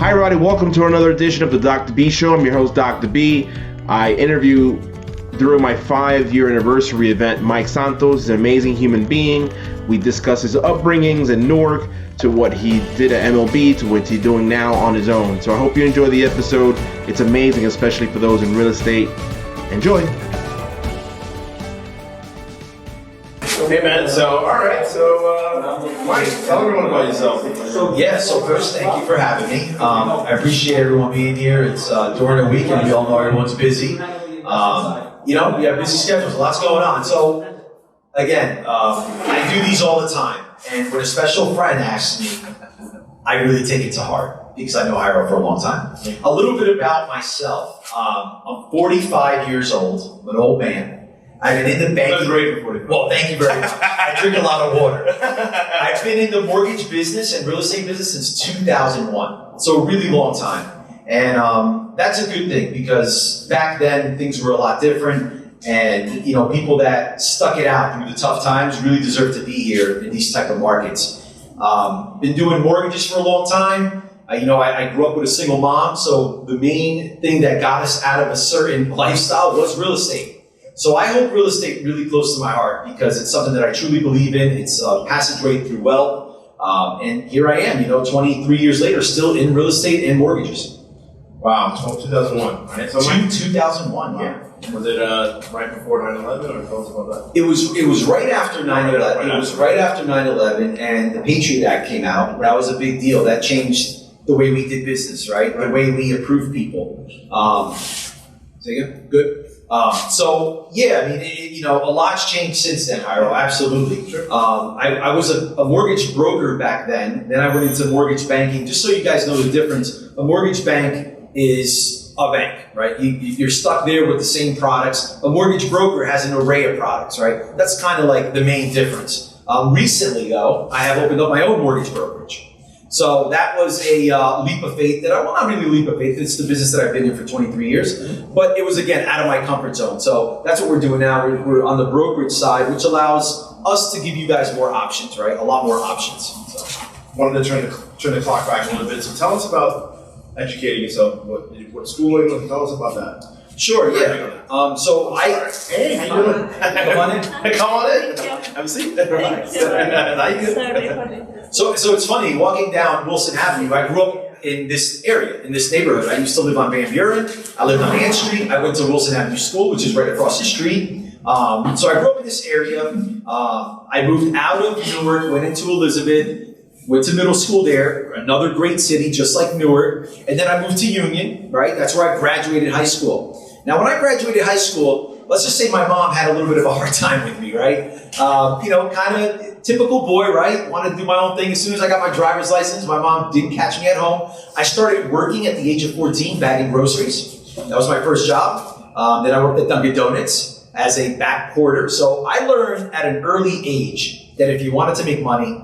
Hi everybody, welcome to another edition of the Dr. B Show. I'm your host, Dr. B. I interview during my 5-year anniversary event Mike Santos. He's an amazing human being. We discuss his upbringings in Newark, to what he did at MLB, to what he's doing now on his own. So I hope you enjoy the episode. It's amazing, especially for those in real estate. Enjoy. Hey man, Mike, tell everyone about yourself. So first, thank you for having me. I appreciate everyone being here. It's during the week, and we all know everyone's busy. We have busy schedules, lots going on. So, again, I do these all the time. And when a special friend asks me, I really take it to heart because I know Jairo for a long time. A little bit about myself. I'm 45 years old. I'm an old man. I've been in the banking. That's great for 45. Well, thank you very much. I drink a lot of water. I've been in the mortgage business and real estate business since 2001. So a really long time. And that's a good thing because back then things were a lot different. And, people that stuck it out through the tough times really deserve to be here in these type of markets. Been doing mortgages for a long time. I grew up with a single mom. So the main thing that got us out of a certain lifestyle was real estate. So I hold real estate really close to my heart because it's something that I truly believe in. It's a passageway through wealth. And here I am, 23 years later, still in real estate and mortgages. Wow, 2001, right? So 2001, yeah. Was it right before 9/11, or tell us about that? It was right after 9/11. It was right after 9/11, and the Patriot Act came out. That was a big deal. That changed the way we did business, right? The way we approved people. Say again? Good. A lot's changed since then, Jairo. Absolutely. Sure. I was a mortgage broker back then. Then I went into mortgage banking. Just so you guys know the difference, a mortgage bank is a bank, right? You're stuck there with the same products. A mortgage broker has an array of products, right? That's kind of like the main difference. Recently, though, I have opened up my own mortgage brokerage. So that was a leap of faith not really a leap of faith. It's the business that I've been in for 23 years. But it was, again, out of my comfort zone. So that's what we're doing now. We're on the brokerage side, which allows us to give you guys more options, right? A lot more options. So Wanted to turn the clock back a little bit. So tell us about educating yourself. What schooling? Tell us about that. Sure, yeah. Hey, how you doing? Come on in. Come on in. Have a seat. Relax. How you doing? So it's funny, walking down Wilson Avenue, I grew up in this area, in this neighborhood. I used to live on Van Buren. I lived on Ann Street. I went to Wilson Avenue School, which is right across the street. So I grew up in this area. I moved out of Newark, went into Elizabeth, went to middle school there, another great city, just like Newark. And then I moved to Union, right? That's where I graduated high school. Now, when I graduated high school, let's just say my mom had a little bit of a hard time with me, right? Kind of typical boy, right? Wanted to do my own thing. As soon as I got my driver's license, my mom didn't catch me at home. I started working at the age of 14, bagging groceries. That was my first job. Then I worked at Dunkin' Donuts as a back porter. So I learned at an early age that if you wanted to make money,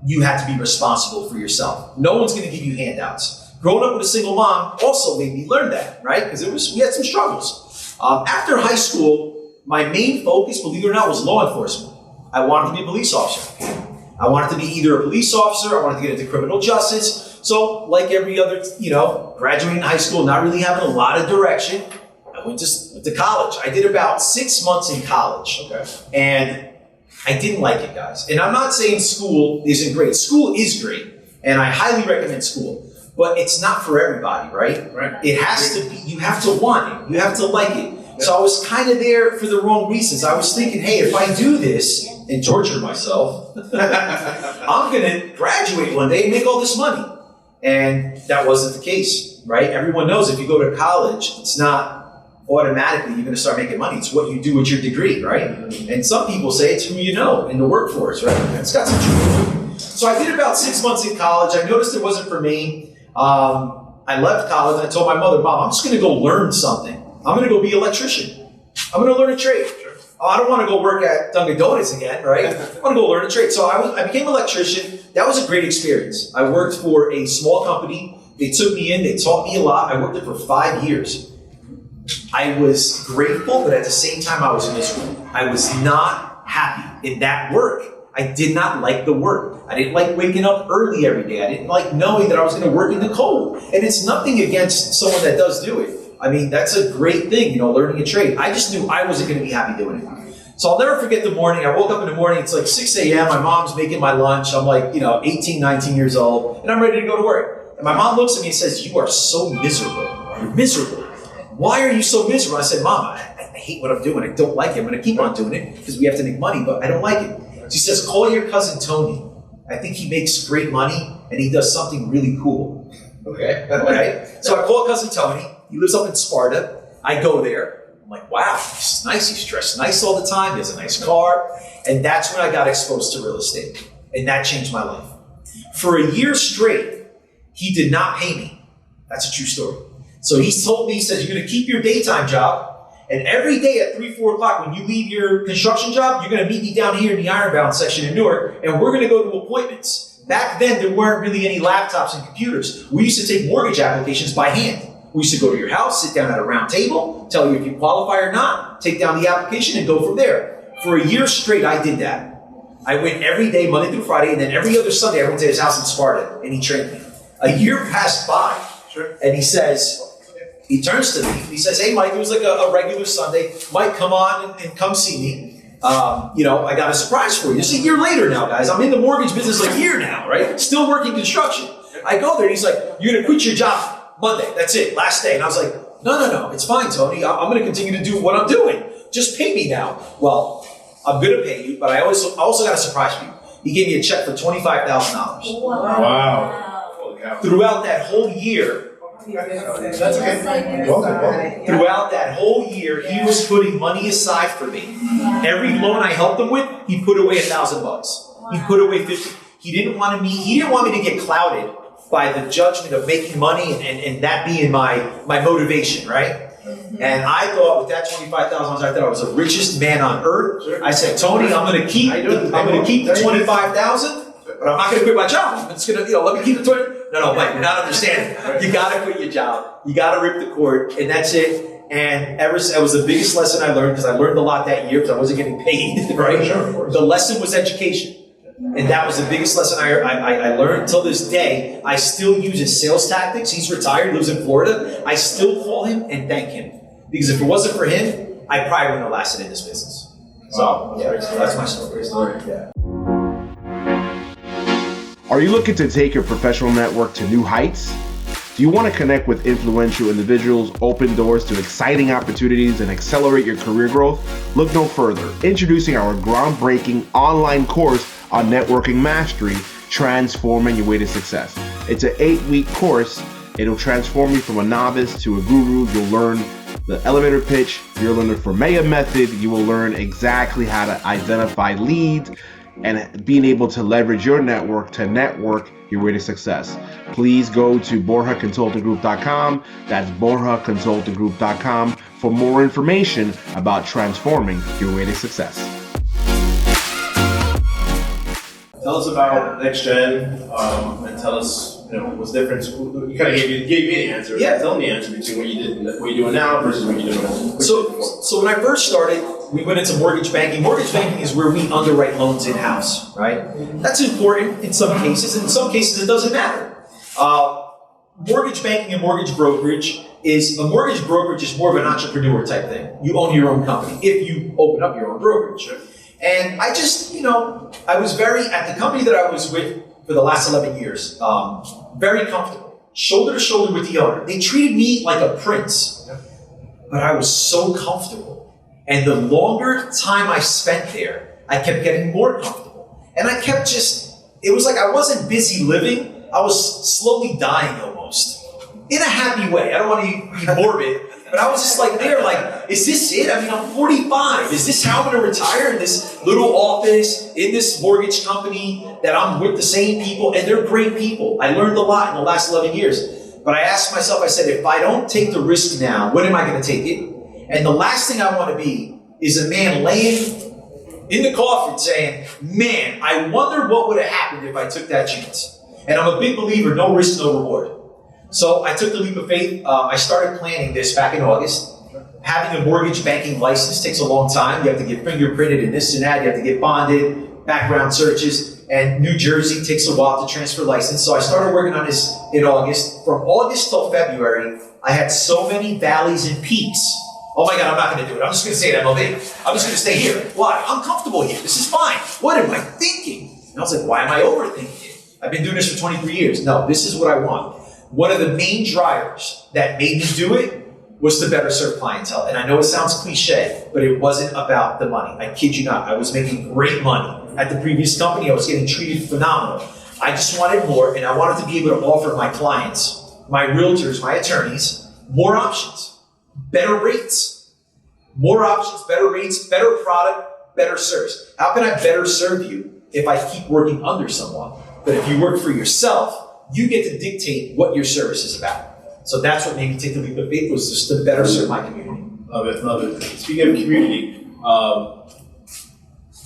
you had to be responsible for yourself. No one's going to give you handouts. Growing up with a single mom also made me learn that, right? Because we had some struggles. After high school, my main focus, believe it or not, was law enforcement. I wanted to be a police officer. I wanted to be either a police officer, I wanted to get into criminal justice. So, like every other, graduating high school, not really having a lot of direction, I went to college. I did about 6 months in college. Okay. And I didn't like it, guys. And I'm not saying school isn't great. School is great, and I highly recommend school. But it's not for everybody, right? Right. It has to be, you have to want it. You have to like it. Yeah. So I was kind of there for the wrong reasons. I was thinking, hey, if I do this and torture myself, I'm going to graduate one day and make all this money. And that wasn't the case, right? Everyone knows if you go to college, it's not automatically you're going to start making money. It's what you do with your degree, right? And some people say it's who you know in the workforce, right? It's got some truth. So I did about 6 months in college. I noticed it wasn't for me. I left college and I told my mother, Mom, I'm just going to go learn something. I'm going to go be an electrician. I'm going to learn a trade. Oh, I don't want to go work at Dunkin' Donuts again, right? I want to go learn a trade. So I became an electrician. That was a great experience. I worked for a small company. They took me in. They taught me a lot. I worked there for 5 years. I was grateful, but at the same time, I was miserable. I was not happy in that work. I did not like the work. I didn't like waking up early every day. I didn't like knowing that I was going to work in the cold. And it's nothing against someone that does do it. I mean, that's a great thing, you know, learning a trade. I just knew I wasn't going to be happy doing it. So I'll never forget the morning. I woke up in the morning. It's like 6 a.m. My mom's making my lunch. I'm like, 18, 19 years old, and I'm ready to go to work. And my mom looks at me and says, "You are so miserable. You're miserable. Why are you so miserable?" I said, "Mom, I hate what I'm doing. I don't like it. I'm going to keep on doing it because we have to make money, but I don't like it." She says, "Call your cousin Tony. I think he makes great money and he does something really cool." Okay. Okay. So I call cousin Tony. He lives up in Sparta. I go there. I'm like, wow, this is nice. He's dressed nice all the time. He has a nice car. And that's when I got exposed to real estate. And that changed my life. For a year straight, he did not pay me. That's a true story. So he told me, he says, "You're going to keep your daytime job. And every day at 3, 4 o'clock, when you leave your construction job, you're going to meet me down here in the Ironbound section in Newark. And we're going to go to appointments." Back then, there weren't really any laptops and computers. We used to take mortgage applications by hand. We used to go to your house, sit down at a round table, tell you if you qualify or not, take down the application, and go from there. For a year straight, I did that. I went every day, Monday through Friday, and then every other Sunday, I went to his house in Sparta, and he trained me. A year passed by, and he turns to me, he says, "Hey, Mike," it was like a regular Sunday, "Mike, come on and come see me. I got a surprise for you." It's a year later now, guys. I'm in the mortgage business a year now, right? Still working construction. I go there, and he's like, "You're going to quit your job Monday. That's it, last day." And I was like, No. It's fine, Tony. I'm going to continue to do what I'm doing. Just pay me now. Well, I'm going to pay you, but I also got a surprise for you. He gave me a check for $25,000. Wow. Throughout that whole year, That's okay. throughout that whole year, he was putting money aside for me. Every loan I helped him with, he put away $1,000. He put away $50. He didn't want me to get clouded by the judgment of making money and that being my motivation, right? And I thought with that $25,000, I thought I was the richest man on earth. I said, "Tony, I'm going to keep the $25,000, but I'm not going to quit my job. I'm just going to, let me keep the 20." No, Mike, you're not understanding. You got to quit your job. You got to rip the cord, and that's it. And that was the biggest lesson I learned, because I learned a lot that year because I wasn't getting paid, right? The lesson was education. And that was the biggest lesson I learned. Until this day, I still use his sales tactics. He's retired, lives in Florida. I still call him and thank him. Because if it wasn't for him, I probably wouldn't have lasted in this business. So, that's my story. Yeah. Are you looking to take your professional network to new heights? Do you want to connect with influential individuals, open doors to exciting opportunities, and accelerate your career growth? Look no further. Introducing our groundbreaking online course on networking mastery, Transforming Your Way to Success. It's an 8-week course. It'll transform you from a novice to a guru. You'll learn the elevator pitch. You'll learn the Fermea method. You will learn exactly how to identify leads and being able to leverage your network to network your way to success. Please go to borjaconsultinggroup.com. That's borjaconsultinggroup.com for more information about transforming your way to success. Tell us about Next Gen, and tell us, what's the difference. You kind of gave me the answer. Yeah. Tell me the answer between what you're doing now versus what you're doing. So when I first started, we went into mortgage banking. Mortgage banking is where we underwrite loans in-house, right? That's important in some cases, and in some cases it doesn't matter. Mortgage banking and mortgage brokerage is more of an entrepreneur type thing. You own your own company if you open up your own brokerage. And I just, I was at the company that I was with for the last 11 years, very comfortable, shoulder to shoulder with the owner. They treated me like a prince, but I was so comfortable. And the longer time I spent there, I kept getting more comfortable. And I kept it was like I wasn't busy living, I was slowly dying almost. In a happy way. I don't want to be morbid, but I was just is this it? I mean, I'm 45. Is this how I'm going to retire in this little office, in this mortgage company that I'm with the same people? And they're great people. I learned a lot in the last 11 years. But I asked myself, I said, if I don't take the risk now, when am I going to take it? And the last thing I want to be is a man laying in the coffin saying, "Man, I wonder what would have happened if I took that chance." And I'm a big believer, no risk, no reward. So I took the leap of faith. I started planning this back in August. Having a mortgage banking license takes a long time. You have to get fingerprinted and this and that. You have to get bonded. background searches, and New Jersey takes a while to transfer license. So I started working on this in August. From August till February, I had so many valleys and peaks. Oh my God, I'm not going to do it. I'm just going to stay at MLB. I'm just going to stay here. Why? I'm comfortable here. This is fine. What am I thinking? And I was like, why am I overthinking it? I've been doing this for 23 years. No, this is what I want. One of the main drivers that made me do it was to better serve clientele. And I know it sounds cliche, but it wasn't about the money. I kid you not. I was making great money. At the previous company, I was getting treated phenomenal. I just wanted more, and I wanted to be able to offer my clients, my realtors, my attorneys, more options. Better rates, more options, better rates, better product, better service. How can I better serve you if I keep working under someone? But if you work for yourself, you get to dictate what your service is about. So that's what made me take the leap of faith, was just to better serve my community. Love it, love it. Speaking of community,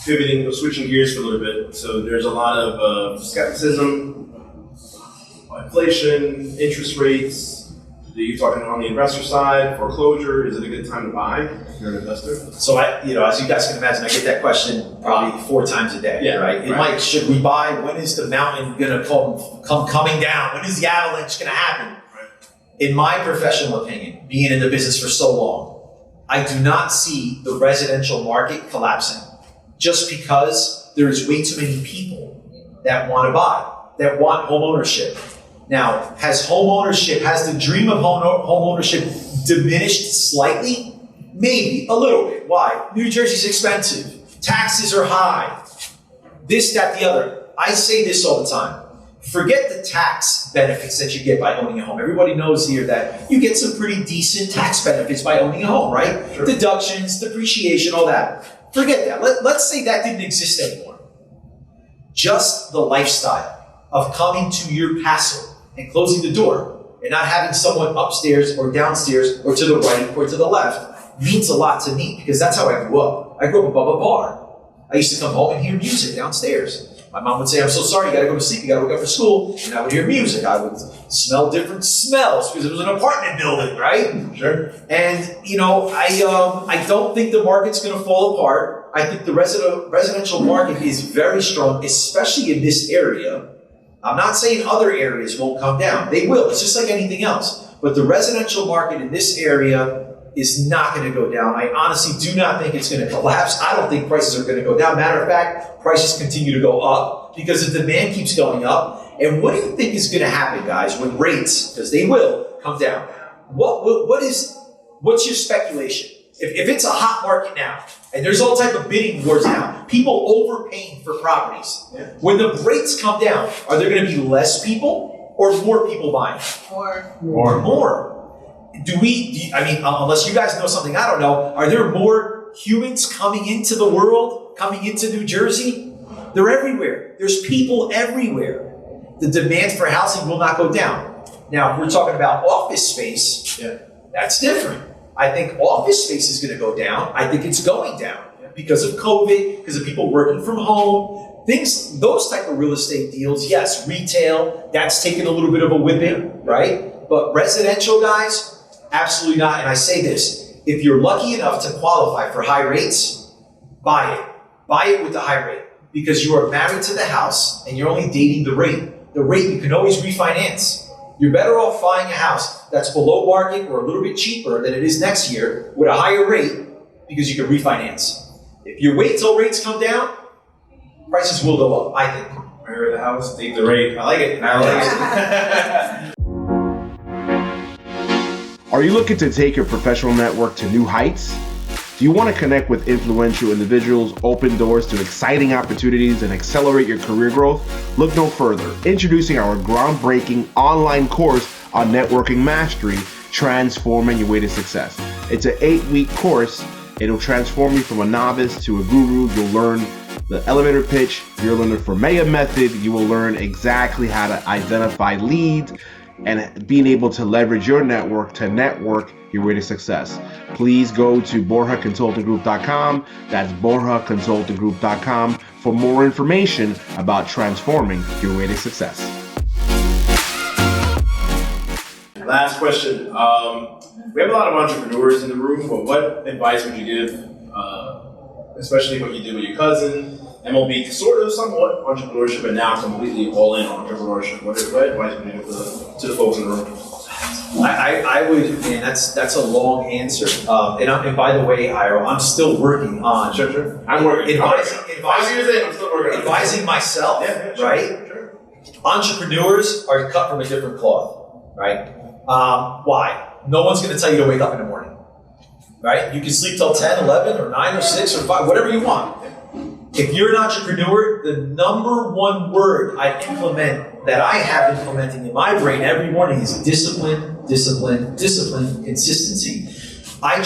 pivoting, switching gears for a little bit. So there's a lot of skepticism, inflation, interest rates. You're talking on the investor side, foreclosure. Is it a good time to buy if you're an investor? So as you guys can imagine, I get that question probably 4 times a day, right? And right. Mike, should we buy? When is the mountain gonna come coming down? When is the avalanche gonna happen? Right. In my professional opinion, being in the business for so long, I do not see the residential market collapsing just because there's way too many people that want to buy, that want home ownership. Now, has the dream of home ownership diminished slightly? Maybe, a little bit. Why? New Jersey's expensive. Taxes are high. This, that, the other. I say this all the time. Forget the tax benefits that you get by owning a home. Everybody knows here that you get some pretty decent tax benefits by owning a home, right? Sure. Deductions, depreciation, all that. Forget that. Let's say that didn't exist anymore. Just the lifestyle of coming to your castle and closing the door and not having someone upstairs or downstairs or to the right or to the left means a lot to me, because that's how I grew up. I grew up above a bar. I used to come home and hear music downstairs. My mom would say, I'm so sorry, you gotta go to sleep, you gotta wake up for school. And I would hear music. I would smell different smells because it was an apartment building, right? Sure. And, I don't think the market's gonna fall apart. I think the residential market is very strong, especially in this area. I'm not saying other areas won't come down. They will. It's just like anything else. But the residential market in this area is not going to go down. I honestly do not think it's going to collapse. I don't think prices are going to go down. Matter of fact, prices continue to go up because the demand keeps going up. And what do you think is going to happen, guys, when rates, because they will, come down? What's your speculation? If it's a hot market now, and there's all type of bidding wars now, people overpaying for properties. Yeah. When the rates come down, are there going to be less people or more people buying? More. Unless you guys know something I don't know, are there more humans coming into the world, coming into New Jersey? They're everywhere. There's people everywhere. The demand for housing will not go down. Now, if we're talking about office space, that's different. I think office space is going to go down. I think it's going down because of COVID, because of people working from home. Those type of real estate deals, yes, retail, that's taken a little bit of a whipping, right? But residential, guys, absolutely not. And I say this, if you're lucky enough to qualify for high rates, buy it. Buy it with the high rate, because you are married to the house and you're only dating the rate. The rate you can always refinance. You're better off buying a house that's below market or a little bit cheaper than it is next year with a higher rate, because you can refinance. If you wait till rates come down, prices will go up, I think. Marry the house, take the rate. I like it. Are you looking to take your professional network to new heights? Do you want to connect with influential individuals, open doors to exciting opportunities, and accelerate your career growth? Look no further. Introducing our groundbreaking online course on networking mastery, Transforming Your Way to Success. It's an 8-week course. It'll transform you from a novice to a guru. You'll learn the elevator pitch. You'll learn the Formea method. You will learn exactly how to identify leads and being able to leverage your network to network your way to success. Please go to borjaconsultinggroup.com. That's borjaconsultinggroup.com for more information about transforming your way to success. Last question. We have a lot of entrepreneurs in the room, but what advice would you give, especially what you did with your cousin, MLB, sort of somewhat entrepreneurship, and now completely all in on entrepreneurship. What advice would you give to the folks in the room? I would, man, that's a long answer. And by the way, Iro, I'm still working on Sure. I'm working. advising myself, right? Sure. Entrepreneurs are cut from a different cloth, right? Why? No one's going to tell you to wake up in the morning, right? You can sleep till 10, 11, or 9, or 6, or 5, whatever you want. If you're an entrepreneur, the number one word I have implementing in my brain every morning is discipline, consistency. I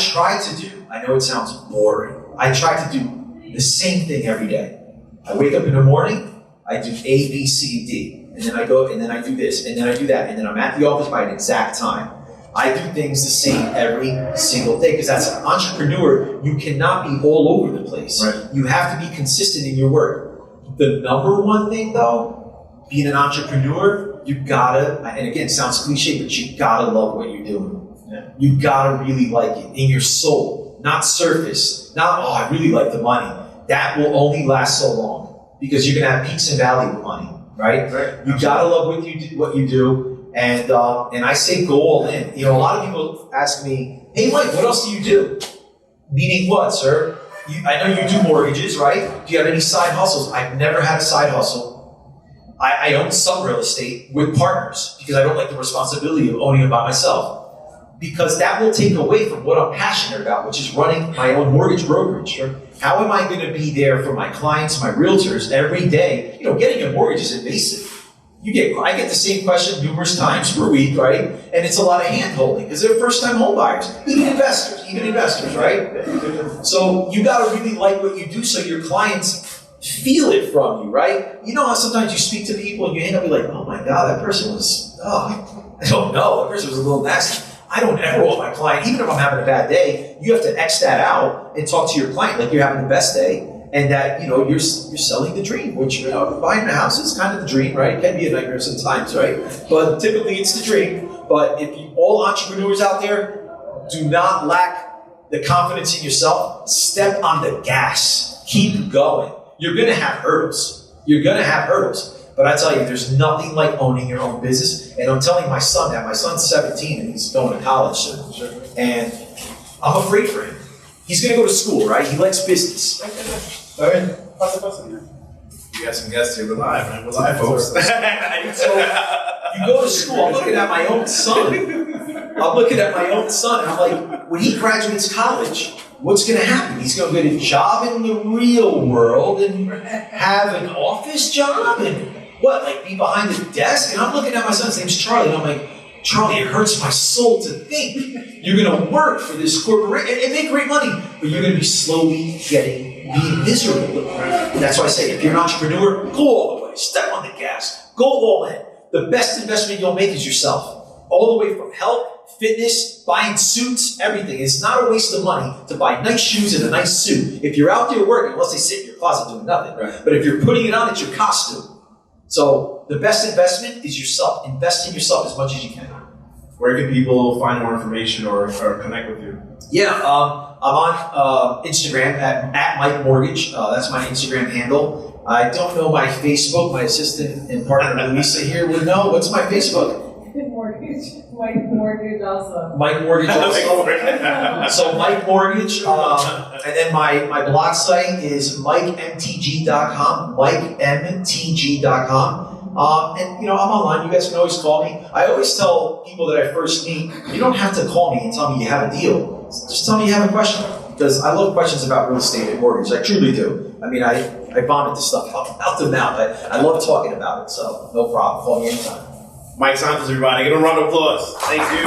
know it sounds boring, I try to do the same thing every day. I wake up in the morning, I do A, B, C, D, and then I go, and then I do this, and then I do that, and then I'm at the office by an exact time. I do things the same every single day because as an entrepreneur, you cannot be all over the place. Right. You have to be consistent in your work. The number one thing though, being an entrepreneur, you gotta, and again, it sounds cliche, but you gotta love what you're doing. Yeah. You gotta really like it in your soul, not surface, not, oh, I really like the money. That will only last so long because you're gonna have peaks and valleys with money, right? You gotta love what you do. And I say go all in. You know, a lot of people ask me, hey Mike, what else do you do? Meaning what, sir? I know you do mortgages, right? Do you have any side hustles? I've never had a side hustle. I own some real estate with partners because I don't like the responsibility of owning it by myself. Because that will take away from what I'm passionate about, which is running my own mortgage brokerage. How am I going to be there for my clients, my realtors every day? You know, getting a mortgage is invasive. I get the same question numerous times per week, right? And it's a lot of hand-holding because they're first-time home buyers, even investors, right? So you got to really like what you do so your clients feel it from you, right? You know how sometimes you speak to people and you end up like, oh my God, that person was, I don't know, that person was a little nasty. I don't ever want my client, even if I'm having a bad day, you have to X that out and talk to your client like you're having the best day. And that, you know, you're selling the dream, which, you know, buying a house is kind of the dream, right? It can be a nightmare sometimes, right? But typically it's the dream. But if all entrepreneurs out there do not lack the confidence in yourself, step on the gas. Keep going. You're going to have hurdles. But I tell you, there's nothing like owning your own business. And I'm telling my son that. My son's 17 and he's going to college soon. And I'm afraid for him. He's going to go to school, right? He likes business. You got some guests here. We're live, man. We're live, folks. So you go to school. I'm looking at my own son. And I'm like, when he graduates college, what's going to happen? He's going to get a job in the real world and have an office job and what, like be behind the desk? And I'm looking at my son. His name's Charlie. And I'm like, Charlie, it hurts my soul to think you're going to work for this corporation and make great money, but you're going to be slowly being miserable. That's why I say, if you're an entrepreneur, go all the way. Step on the gas. Go all in. The best investment you'll make is yourself. All the way from health, fitness, buying suits, everything. It's not a waste of money to buy nice shoes and a nice suit. If you're out there working, unless they sit in your closet doing nothing, but if you're putting it on, it's your costume. So the best investment is yourself. Invest in yourself as much as you can. Where can people find more information or connect with you? Yeah, I'm on Instagram at Mike Mortgage. That's my Instagram handle. I don't know my Facebook. My assistant and partner Luisa here would know. What's my Facebook? Mike Mortgage also. Mike Mortgage also. So Mike Mortgage. And then my blog site is MikeMTG.com. MikeMTG.com. And you know, I'm online. You guys can always call me. I always tell people that I first meet, you don't have to call me and tell me you have a deal. Just tell me you have a question. Because I love questions about real estate and mortgage. I truly do. I mean, I vomit this stuff out the mouth. I love talking about it. So no problem. Call me anytime. Mike Santos, everybody. Give him a round of applause. Thank you.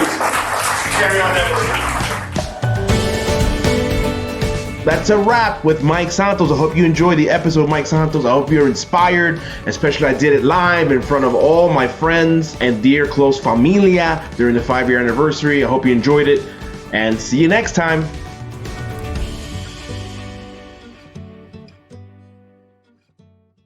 Carry on networking. That's a wrap with Mike Santos. I hope you enjoyed the episode of Mike Santos. I hope you're inspired, especially I did it live in front of all my friends and dear close familia during the 5-year anniversary. I hope you enjoyed it and see you next time.